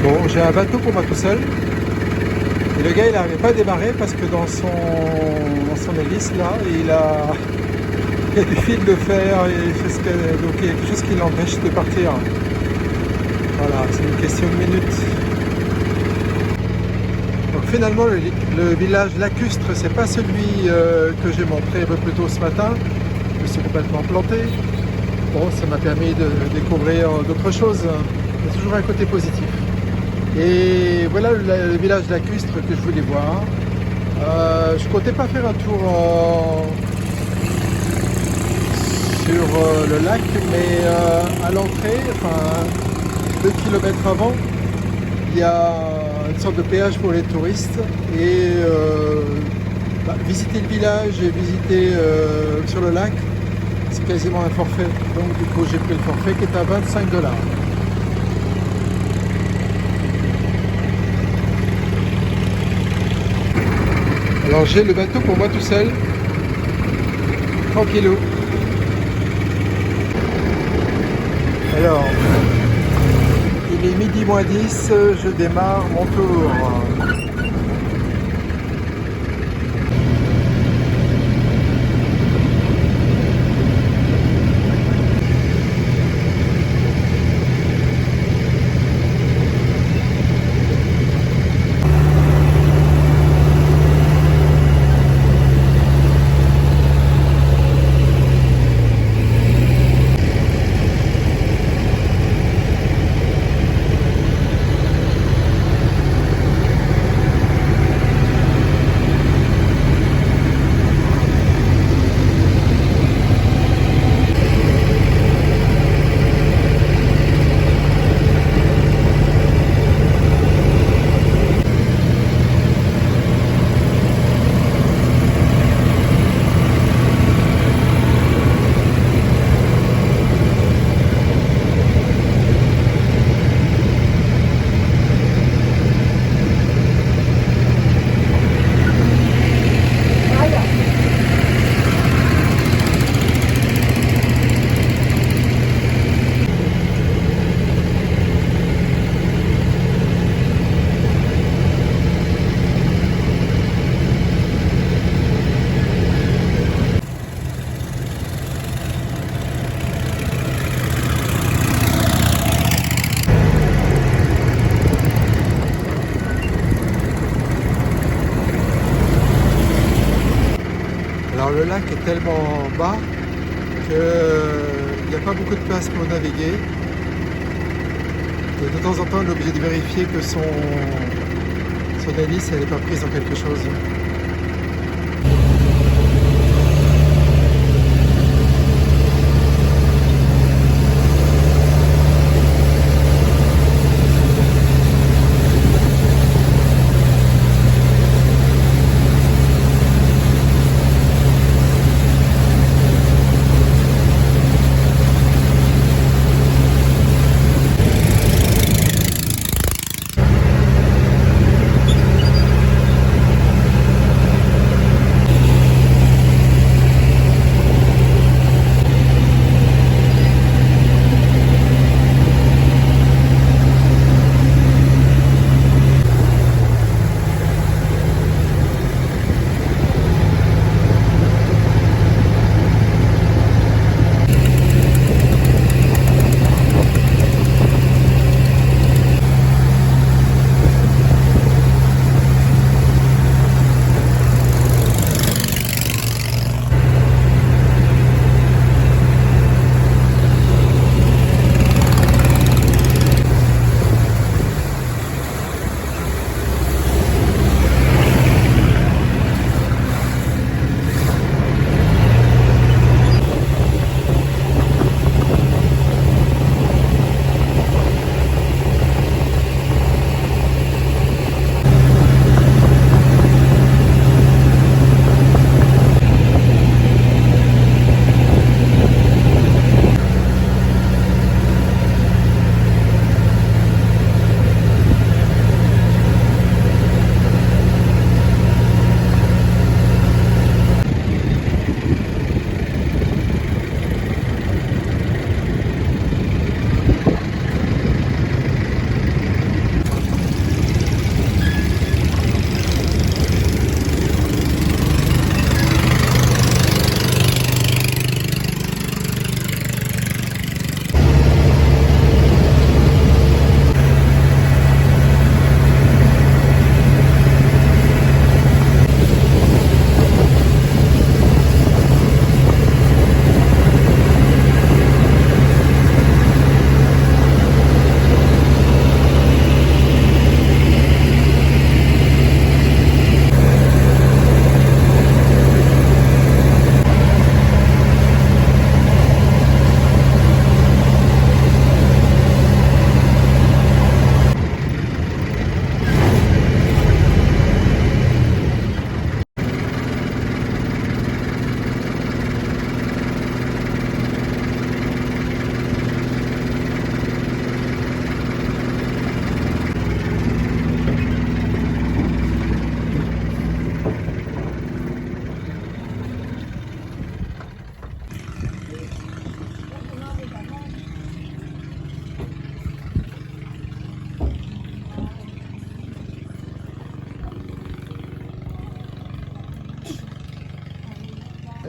Bon, j'ai un bateau pour moi tout seul. Et le gars, il n'arrivait pas à démarrer parce que dans son hélice, là, il y a du fil de fer, et donc il y a quelque chose qui l'empêche de partir. Voilà, c'est une question de minutes. Donc finalement, le village lacustre, c'est pas celui que j'ai montré un peu plus tôt ce matin. Je me suis complètement planté. Bon, ça m'a permis de découvrir d'autres choses. Il y a toujours un côté positif. Et voilà le village lacustre que je voulais voir. Je comptais pas faire un tour sur le lac, mais à l'entrée, enfin 2 kilomètres avant, il y a une sorte de péage pour les touristes et visiter le village et visiter sur le lac, c'est quasiment un forfait. Donc du coup j'ai pris le forfait qui est à 25 $. Alors j'ai le bateau pour moi tout seul, tranquillou. Alors, il est midi moins 10, je démarre mon tour. Alors le lac est tellement bas qu'il n'y a pas beaucoup de place pour naviguer. Et de temps en temps, on est obligé de vérifier que son hélice n'est pas prise dans quelque chose.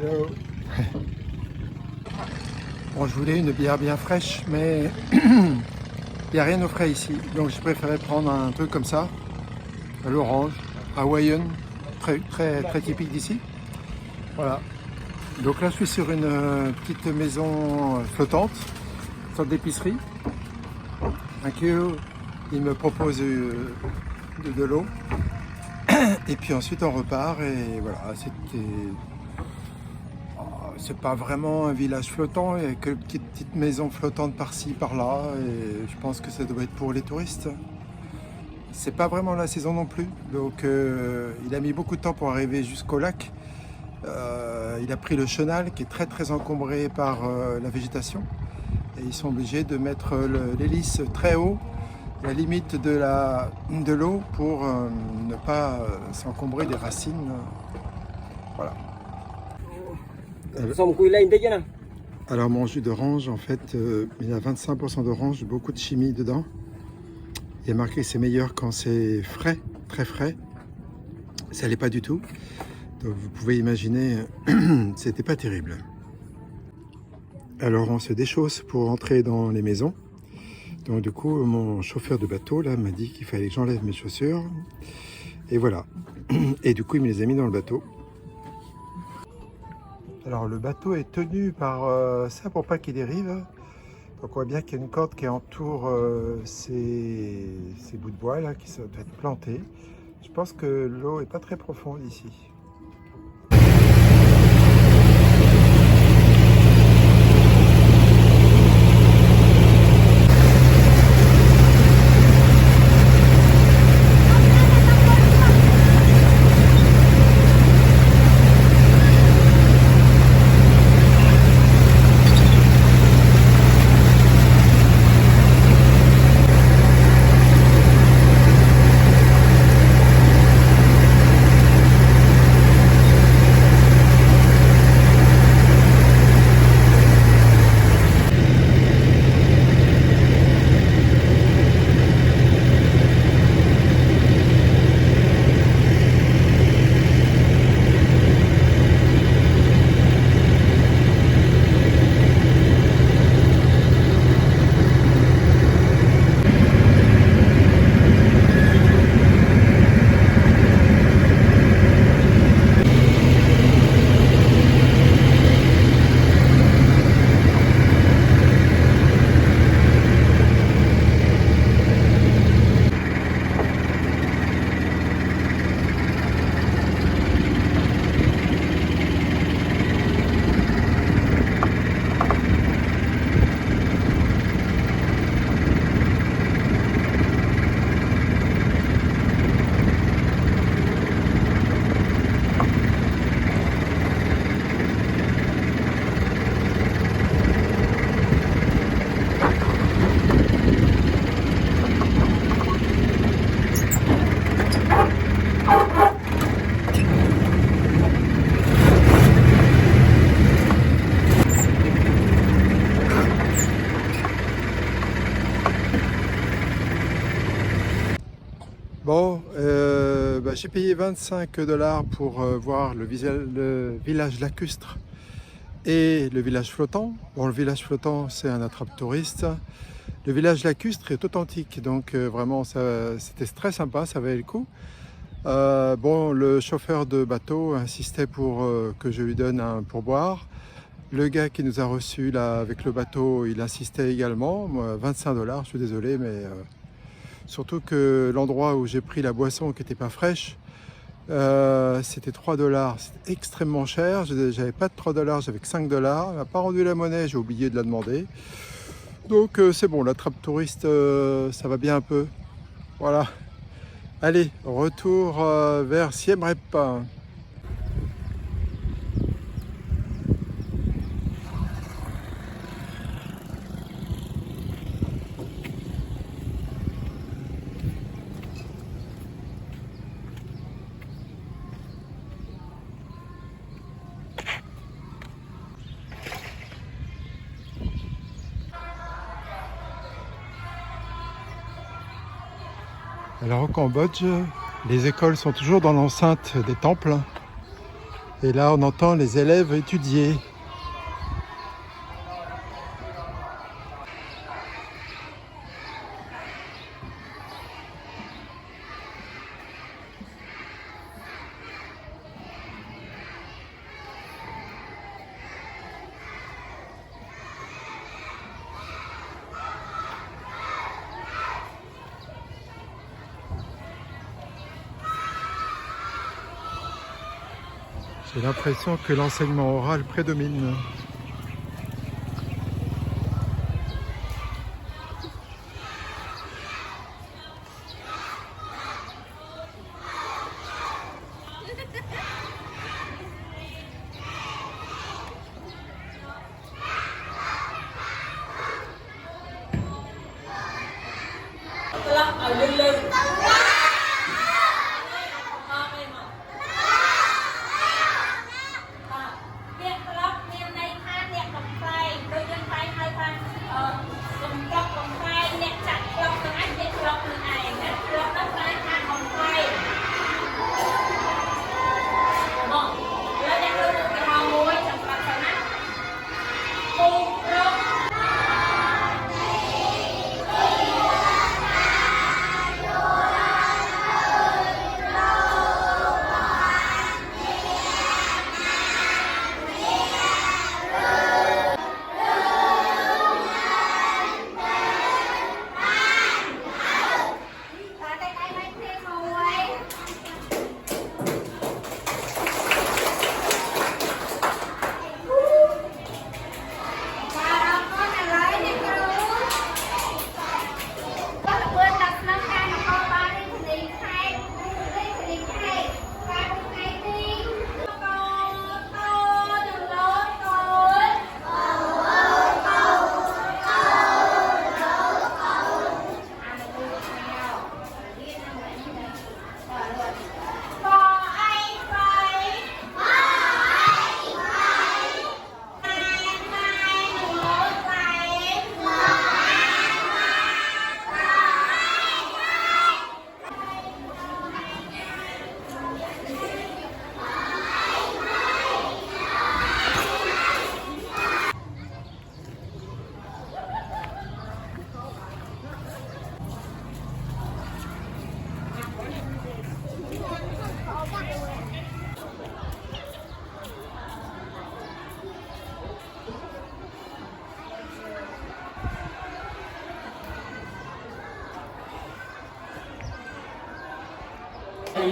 Hello. Bon, je voulais une bière bien fraîche, mais il n'y a rien au frais ici. Donc je préférais prendre un truc comme ça, à l'orange, hawaïenne, très typique d'ici. Voilà. Donc là, je suis sur une petite maison flottante, une sorte d'épicerie. Thank you. Il me propose de l'eau. Et puis ensuite, on repart. Et voilà, c'est pas vraiment un village flottant. Il y a quelques petites maisons flottantes par-ci, par-là. Et je pense que ça doit être pour les touristes. C'est pas vraiment la saison non plus. Donc, il a mis beaucoup de temps pour arriver jusqu'au lac. Il a pris le chenal qui est très encombré par la végétation et ils sont obligés de mettre l'hélice très haut, la limite de l'eau pour ne pas s'encombrer des racines. Voilà. Alors mon jus d'orange, en fait, il y a 25% d'orange, beaucoup de chimie dedans. Il y a marqué que c'est meilleur quand c'est frais, très frais. Ça l'est pas du tout. Donc vous pouvez imaginer, c'était pas terrible. Alors on se déchausse pour entrer dans les maisons. Donc du coup, mon chauffeur de bateau là m'a dit qu'il fallait que j'enlève mes chaussures. Et voilà. Et du coup, il me les a mis dans le bateau. Alors le bateau est tenu par ça pour pas qu'il dérive. Donc on voit bien qu'il y a une corde qui entoure ces bouts de bois là qui doivent être plantés. Je pense que l'eau est pas très profonde ici. Bon, j'ai payé 25 $ pour voir le village lacustre et le village flottant. Bon, le village flottant, c'est un attrape-touriste. Le village lacustre est authentique, donc vraiment, c'était très sympa, ça valait le coup. Bon, le chauffeur de bateau insistait pour que je lui donne un pourboire. Le gars qui nous a reçus là avec le bateau, il insistait également. Moi, 25 $, je suis désolé, mais surtout que l'endroit où j'ai pris la boisson qui n'était pas fraîche, c'était 3 $. C'était extrêmement cher. J'avais pas de 3 $, j'avais que 5 $. Il m'a pas rendu la monnaie, j'ai oublié de la demander. Donc c'est bon, la trappe touriste, ça va bien un peu. Voilà. Allez, retour vers Siem Reap. Alors au Cambodge, les écoles sont toujours dans l'enceinte des temples. Et là, on entend les élèves étudier. J'ai l'impression que l'enseignement oral prédomine.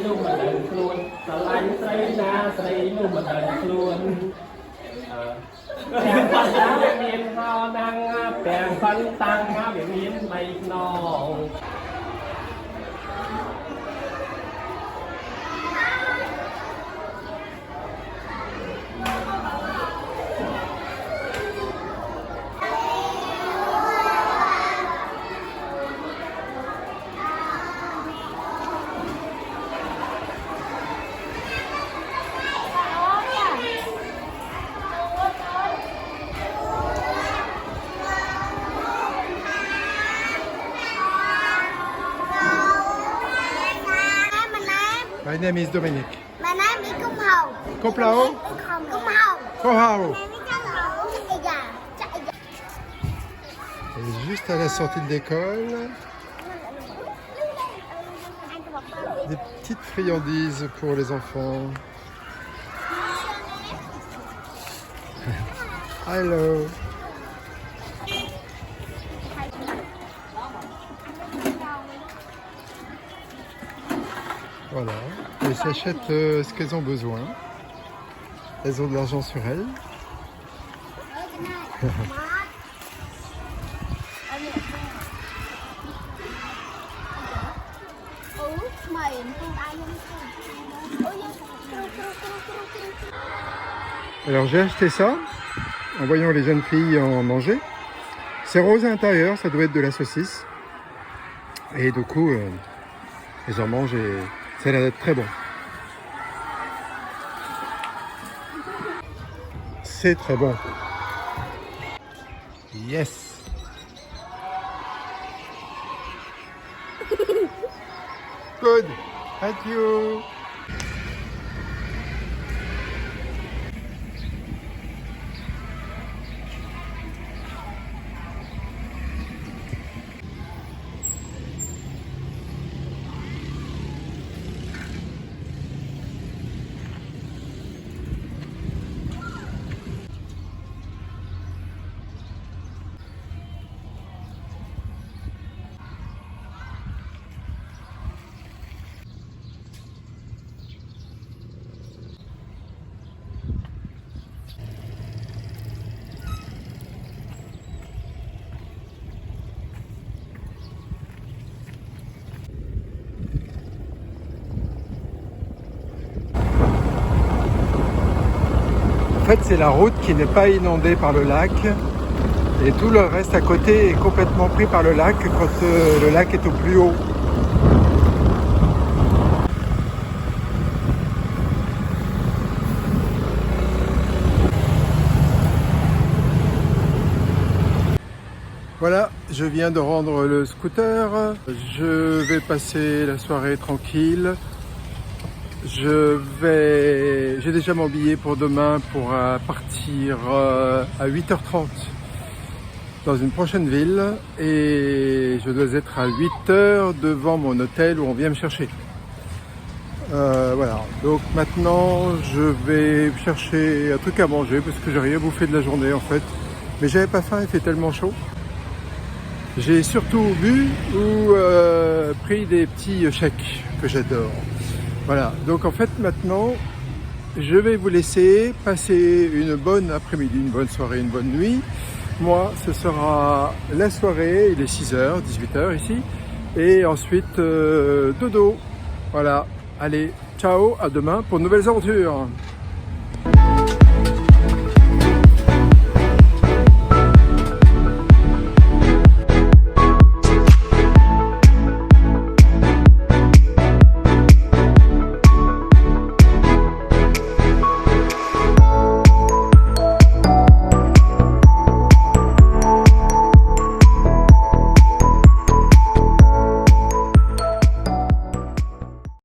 Lúc mà đợi luôn, lạnh say na say lúc mà đợi luôn. Bèn phân đá miền ho năng, bèn phân tăng biển miền mây nong. My name is Dominic. My name is Cung Hồng. Complao? Cung Hồng. Kohao. Dạ. Et juste à la sortie de l'école, des petites friandises pour les enfants. Hello. Voilà, elles s'achètent ce qu'elles ont besoin. Elles ont de l'argent sur elles. Alors j'ai acheté ça en voyant les jeunes filles en manger. C'est rose à l'intérieur, ça doit être de la saucisse. Et du coup, elles en mangent et ça a l'air d'être très bon. C'est très bon. Yes. Good. Thank you. fait, c'est la route qui n'est pas inondée par le lac. Et tout le reste à côté est complètement pris par le lac quand le lac est au plus haut. Voilà, je viens de rendre le scooter. Je vais passer la soirée tranquille. J'ai déjà mon billet pour demain pour partir à 8h30 dans une prochaine ville et je dois être à 8h devant mon hôtel où on vient me chercher. Voilà, donc maintenant je vais chercher un truc à manger parce que j'ai rien bouffé de la journée en fait. Mais j'avais pas faim, il fait tellement chaud. J'ai surtout bu ou pris des petits chèques que j'adore. Voilà, donc en fait maintenant, je vais vous laisser passer une bonne après-midi, une bonne soirée, une bonne nuit. Moi, ce sera la soirée, il est 6h, 18h ici. Et ensuite, dodo. Voilà, allez, ciao, à demain pour de nouvelles aventures.